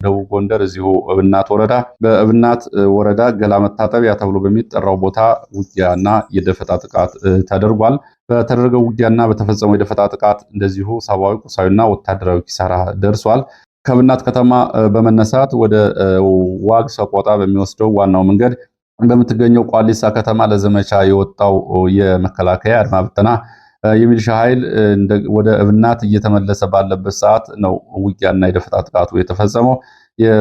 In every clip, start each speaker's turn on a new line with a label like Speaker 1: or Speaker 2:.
Speaker 1: ደቡብ ጎንደር እዚሁ እብናት ወረዳ በእብናት ወረዳ ገላ መታጠቢያ ተብሎ በሚጠራው ቦታ ውጊያና የደፈጣ ጥቃት ተደርጓል። በተደረገው ውጊያና በተፈጸመው የደፈጣ ጥቃት እንደዚሁ ሰብአዊ፣ ቁሳዊና ወታደራዊ ኪሳራ ደርሷል። ከእብናት ከተማ በመነሳት ወደ ዋግ ሰቆጣ በሚወስደው ዋናው መንገድ በምትገኘው ቋሊሳ ከተማ ለዘመቻ የወጣው የመከላከያ አድማ ብተና የሚሊሻ ኃይል ወደ እብናት እየተመለሰ ባለበት ሰዓት ነው ውጊያና የደፈጣ ጥቃቱ የተፈጸመው።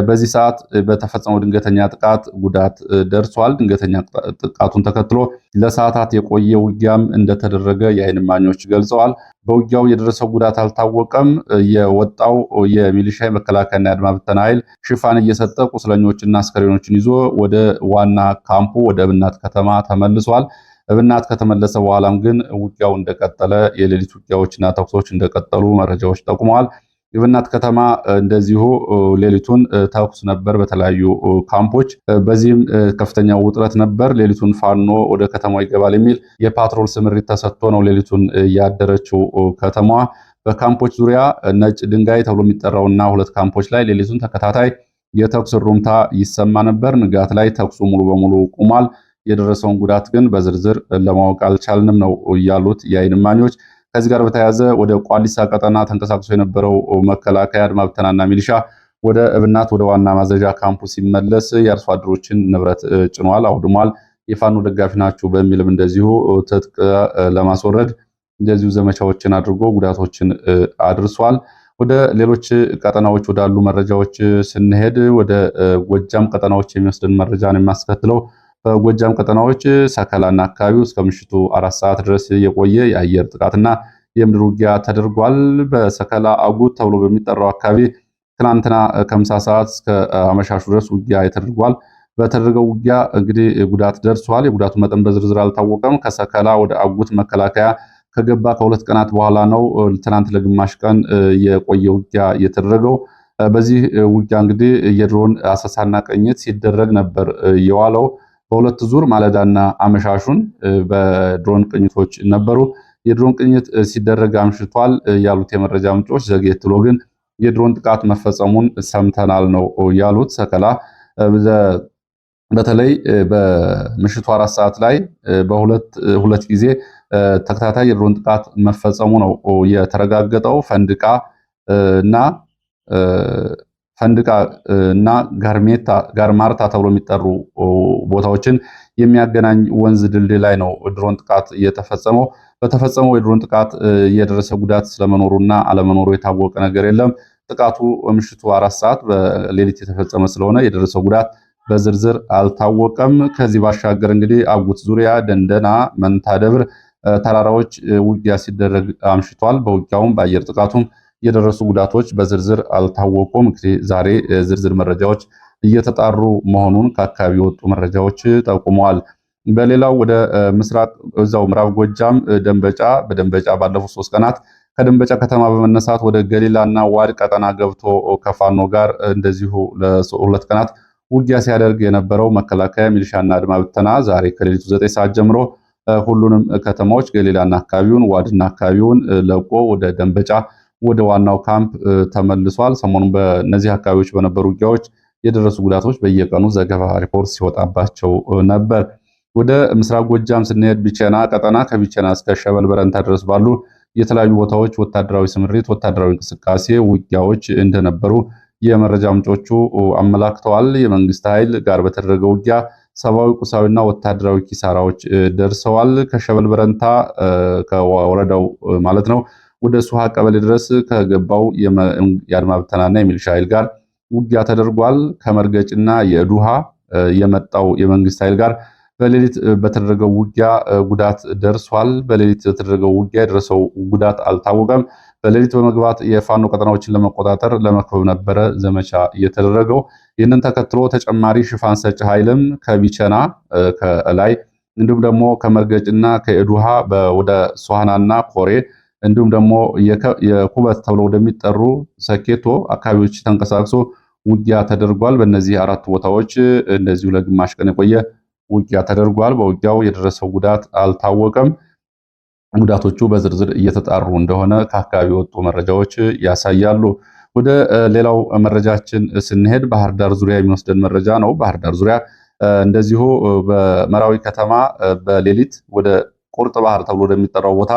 Speaker 1: በዚህ ሰዓት በተፈጸመው ድንገተኛ ጥቃት ጉዳት ደርሷል። ድንገተኛ ጥቃቱን ተከትሎ ለሰዓታት የቆየ ውጊያም እንደተደረገ የዓይን እማኞች ገልጸዋል። በውጊያው የደረሰው ጉዳት አልታወቀም። የወጣው የሚሊሻ የመከላከያና የአድማ ብተና ኃይል ሽፋን እየሰጠ ቁስለኞችና አስከሬኖችን ይዞ ወደ ዋና ካምፑ ወደ እብናት ከተማ ተመልሷል። እብናት ከተመለሰ በኋላም ግን ውጊያው እንደቀጠለ፣ የሌሊት ውጊያዎችና ተኩሶች እንደቀጠሉ መረጃዎች ጠቁመዋል። የእብናት ከተማ እንደዚሁ ሌሊቱን ተኩስ ነበር በተለያዩ ካምፖች። በዚህም ከፍተኛ ውጥረት ነበር። ሌሊቱን ፋኖ ወደ ከተማው ይገባል የሚል የፓትሮል ስምሪት ተሰጥቶ ነው ሌሊቱን ያደረችው ከተማዋ። በካምፖች ዙሪያ ነጭ ድንጋይ ተብሎ የሚጠራውና ሁለት ካምፖች ላይ ሌሊቱን ተከታታይ የተኩስ ሩምታ ይሰማ ነበር። ንጋት ላይ ተኩሱ ሙሉ በሙሉ ቆሟል። የደረሰውን ጉዳት ግን በዝርዝር ለማወቅ አልቻልንም ነው ያሉት የዓይን እማኞች። ከዚህ ጋር በተያያዘ ወደ ቋሊሳ ቀጠና ተንቀሳቅሶ የነበረው መከላከያ አድማ ብተናና ሚሊሻ ወደ እብናት ወደ ዋና ማዘዣ ካምፑ ሲመለስ የአርሶ አደሮችን ንብረት ጭኗል፣ አውድሟል። የፋኖ ደጋፊ ናችሁ በሚልም እንደዚሁ ትጥቅ ለማስወረድ እንደዚሁ ዘመቻዎችን አድርጎ ጉዳቶችን አድርሷል። ወደ ሌሎች ቀጠናዎች ወዳሉ መረጃዎች ስንሄድ ወደ ጎጃም ቀጠናዎች የሚወስድን መረጃ ነው የሚያስከትለው። በጎጃም ቀጠናዎች ሰከላና አካባቢው እስከ ምሽቱ 4 ሰዓት ድረስ የቆየ የአየር ጥቃትና የምድር ውጊያ ተደርጓል። በሰከላ አጉት ተብሎ በሚጠራው አካባቢ ትናንትና ከምሳ ሰዓት እስከ አመሻሹ ድረስ ውጊያ ተደርጓል። በተደረገው ውጊያ እንግዲህ ጉዳት ደርሷል። የጉዳቱ መጠን በዝርዝር አልታወቀም። ከሰከላ ወደ አጉት መከላከያ ከገባ ከ2 ቀናት በኋላ ነው ትናንት ለግማሽ ቀን የቆየ ውጊያ የተደረገው። በዚህ ውጊያ እንግዲህ የድሮን አሰሳና ቅኝት ሲደረግ ነበር የዋለው። በሁለት ዙር ማለዳና አመሻሹን በድሮን ቅኝቶች ነበሩ። የድሮን ቅኝት ሲደረግ አምሽቷል ያሉት የመረጃ ምንጮች፣ ዘግየት ብሎ ግን የድሮን ጥቃት መፈጸሙን ሰምተናል ነው ያሉት። ሰከላ በተለይ በምሽቱ 4 ሰዓት ላይ በሁለት ጊዜ ተከታታይ የድሮን ጥቃት መፈጸሙ ነው የተረጋገጠው። ፈንድቃ እና ጋርማርታ ተብሎ የሚጠሩ ቦታዎችን የሚያገናኝ ወንዝ ድልድይ ላይ ነው ድሮን ጥቃት የተፈጸመው። በተፈጸመው የድሮን ጥቃት የደረሰ ጉዳት ስለመኖሩና አለመኖሩ የታወቀ ነገር የለም። ጥቃቱ ምሽቱ 4 ሰዓት በሌሊት የተፈጸመ ስለሆነ የደረሰው ጉዳት በዝርዝር አልታወቀም። ከዚህ ባሻገር እንግዲህ አጉት ዙሪያ፣ ደንደና፣ መንታ ደብር ተራራዎች ውጊያ ሲደረግ አምሽቷል። በውጊያውም በአየር ጥቃቱም የደረሱ ጉዳቶች በዝርዝር አልታወቁም። እንግዲህ ዛሬ ዝርዝር መረጃዎች እየተጣሩ መሆኑን ከአካባቢ የወጡ መረጃዎች ጠቁመዋል። በሌላው ወደ ምስራቅ እዛው ምዕራብ ጎጃም በደንበጫ ባለፉት 3 ቀናት ከደንበጫ ከተማ በመነሳት ወደ ገሊላና ዋድ ቀጠና ገብቶ ከፋኖ ጋር እንደዚሁ ለ2 ቀናት ውጊያ ሲያደርግ የነበረው መከላከያ ሚሊሻና አድማ ብተና ዛሬ ከሌሊቱ 9 ሰዓት ጀምሮ ሁሉንም ከተማዎች ገሊላና አካባቢውን፣ ዋድና አካባቢውን ለቆ ወደ ደንበጫ ወደ ዋናው ካምፕ ተመልሷል። ሰሞኑን በእነዚህ አካባቢዎች በነበሩ ውጊያዎች የደረሱ ጉዳቶች በየቀኑ ዘገባ ሪፖርት ሲወጣባቸው ነበር። ወደ ምስራቅ ጎጃም ስንሄድ ቢቸና ቀጠና ከቢቸና እስከ ሸበል በረንታ ድረስ ባሉ የተለያዩ ቦታዎች ወታደራዊ ስምሪት፣ ወታደራዊ እንቅስቃሴ፣ ውጊያዎች እንደነበሩ የመረጃ ምንጮቹ አመላክተዋል። የመንግስት ኃይል ጋር በተደረገ ውጊያ ሰብአዊ፣ ቁሳዊና ወታደራዊ ኪሳራዎች ደርሰዋል። ከሸበል በረንታ ከወረዳው ማለት ነው ወደ ሱሃ ቀበሌ ድረስ ከገባው የአድማ ብተናና የሚሊሻ ኃይል ጋር ውጊያ ተደርጓል። ከመርገጭና የዱሃ የመጣው የመንግስት ኃይል ጋር በሌሊት በተደረገው ውጊያ ጉዳት ደርሷል። በሌሊት በተደረገው ውጊያ የደረሰው ጉዳት አልታወቀም። በሌሊት በመግባት የፋኖ ቀጠናዎችን ለመቆጣጠር ለመክበብ ነበረ ዘመቻ እየተደረገው። ይህንን ተከትሎ ተጨማሪ ሽፋን ሰጪ ኃይልም ከቢቸና ከላይ እንዲሁም ደግሞ ከመርገጭና ከኤዱሃ ወደ ሶሃናና ኮሬ እንዲሁም ደግሞ የኩበት ተብሎ ወደሚጠሩ ሰኬቶ አካባቢዎች ተንቀሳቅሶ ውጊያ ተደርጓል። በእነዚህ 4 ቦታዎች እንደዚሁ ለግማሽ ቀን የቆየ ውጊያ ተደርጓል። በውጊያው የደረሰው ጉዳት አልታወቀም። ጉዳቶቹ በዝርዝር እየተጣሩ እንደሆነ ከአካባቢ የወጡ መረጃዎች ያሳያሉ። ወደ ሌላው መረጃችን ስንሄድ ባህር ዳር ዙሪያ የሚወስደን መረጃ ነው። ባህር ዳር ዙሪያ እንደዚሁ በመራዊ ከተማ በሌሊት ወደ ቁርጥ ባህር ተብሎ ወደሚጠራው ቦታ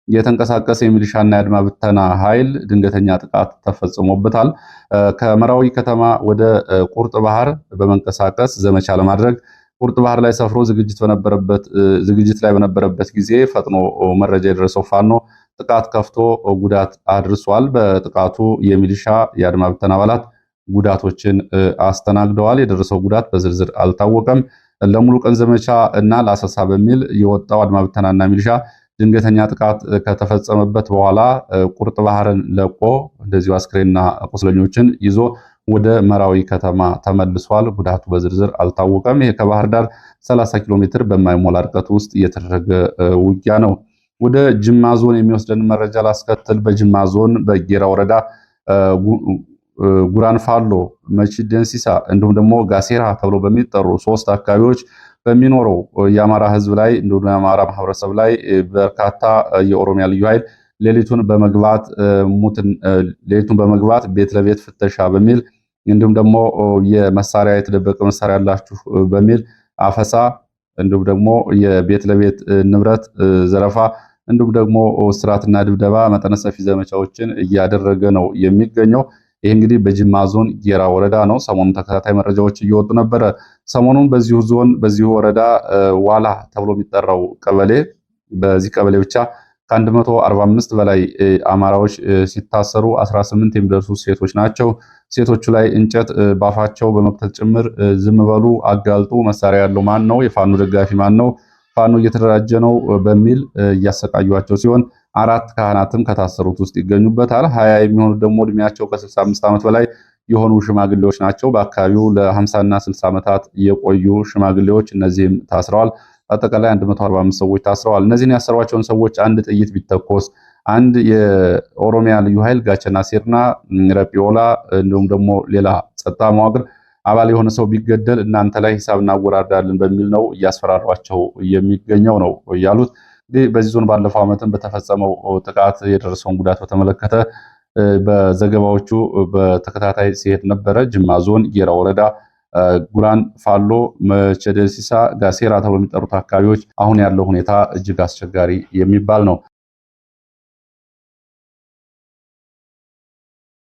Speaker 1: የተንቀሳቀሰ የሚሊሻና የአድማ ብተና ኃይል ድንገተኛ ጥቃት ተፈጽሞበታል። ከመራዊ ከተማ ወደ ቁርጥ ባህር በመንቀሳቀስ ዘመቻ ለማድረግ ቁርጥ ባህር ላይ ሰፍሮ ዝግጅት ላይ በነበረበት ጊዜ ፈጥኖ መረጃ የደረሰው ፋኖ ጥቃት ከፍቶ ጉዳት አድርሷል። በጥቃቱ የሚሊሻ የአድማ ብተና አባላት ጉዳቶችን አስተናግደዋል። የደረሰው ጉዳት በዝርዝር አልታወቀም። ለሙሉ ቀን ዘመቻ እና ለአሰሳ በሚል የወጣው አድማ ብተናና ሚሊሻ ድንገተኛ ጥቃት ከተፈጸመበት በኋላ ቁርጥ ባህርን ለቆ እንደዚሁ አስክሬንና ቁስለኞችን ይዞ ወደ መራዊ ከተማ ተመልሷል። ጉዳቱ በዝርዝር አልታወቀም። ይሄ ከባህር ዳር 30 ኪሎ ሜትር በማይሞላ ርቀት ውስጥ እየተደረገ ውጊያ ነው። ወደ ጅማ ዞን የሚወስደን መረጃ ላስከትል። በጅማ ዞን በጌራ ወረዳ ጉራንፋሎ፣ መቺ ደንሲሳ እንዲሁም ደግሞ ጋሴራ ተብሎ በሚጠሩ 3 አካባቢዎች በሚኖረው የአማራ ሕዝብ ላይ እንዲሁም የአማራ ማህበረሰብ ላይ በርካታ የኦሮሚያ ልዩ ኃይል ሌሊቱን በመግባት ቤት ለቤት ፍተሻ በሚል እንዲሁም ደግሞ የመሳሪያ የተደበቀ መሳሪያ ያላችሁ በሚል አፈሳ እንዲሁም ደግሞ የቤት ለቤት ንብረት ዘረፋ እንዲሁም ደግሞ እስራትና ድብደባ መጠነ ሰፊ ዘመቻዎችን እያደረገ ነው የሚገኘው። ይህ እንግዲህ በጅማ ዞን ጌራ ወረዳ ነው። ሰሞኑን ተከታታይ መረጃዎች እየወጡ ነበረ። ሰሞኑን በዚሁ ዞን በዚሁ ወረዳ ዋላ ተብሎ የሚጠራው ቀበሌ በዚህ ቀበሌ ብቻ ከ145 በላይ አማራዎች ሲታሰሩ 18 የሚደርሱ ሴቶች ናቸው። ሴቶቹ ላይ እንጨት ባፋቸው በመክተት ጭምር ዝም በሉ፣ አጋልጡ፣ መሳሪያ ያለው ማን ነው? የፋኖ ደጋፊ ማን ነው? ፋኖ እየተደራጀ ነው በሚል እያሰቃዩቸው ሲሆን 4 ካህናትም ከታሰሩት ውስጥ ይገኙበታል። 20 የሚሆኑት ደግሞ እድሜያቸው ከ65 ዓመት በላይ የሆኑ ሽማግሌዎች ናቸው። በአካባቢው ለ50 እና 60 ዓመታት የቆዩ ሽማግሌዎች እነዚህም ታስረዋል። አጠቃላይ 145 ሰዎች ታስረዋል። እነዚህን ያሰሯቸውን ሰዎች አንድ ጥይት ቢተኮስ አንድ የኦሮሚያ ልዩ ኃይል ጋቸና ሲርና ረጲዮላ እንዲሁም ደግሞ ሌላ ጸጥታ መዋቅር አባል የሆነ ሰው ቢገደል እናንተ ላይ ሂሳብ እናወራርዳለን በሚል ነው እያስፈራሯቸው የሚገኘው ነው ያሉት። በዚህ ዞን ባለፈው ዓመትም በተፈጸመው ጥቃት የደረሰውን ጉዳት በተመለከተ በዘገባዎቹ በተከታታይ ሲሄድ ነበረ። ጅማ ዞን ጌራ ወረዳ ጉራን ፋሎ፣ መቸደሲሳ፣ ጋሴራ ተብሎ የሚጠሩት አካባቢዎች አሁን ያለው ሁኔታ እጅግ አስቸጋሪ የሚባል ነው።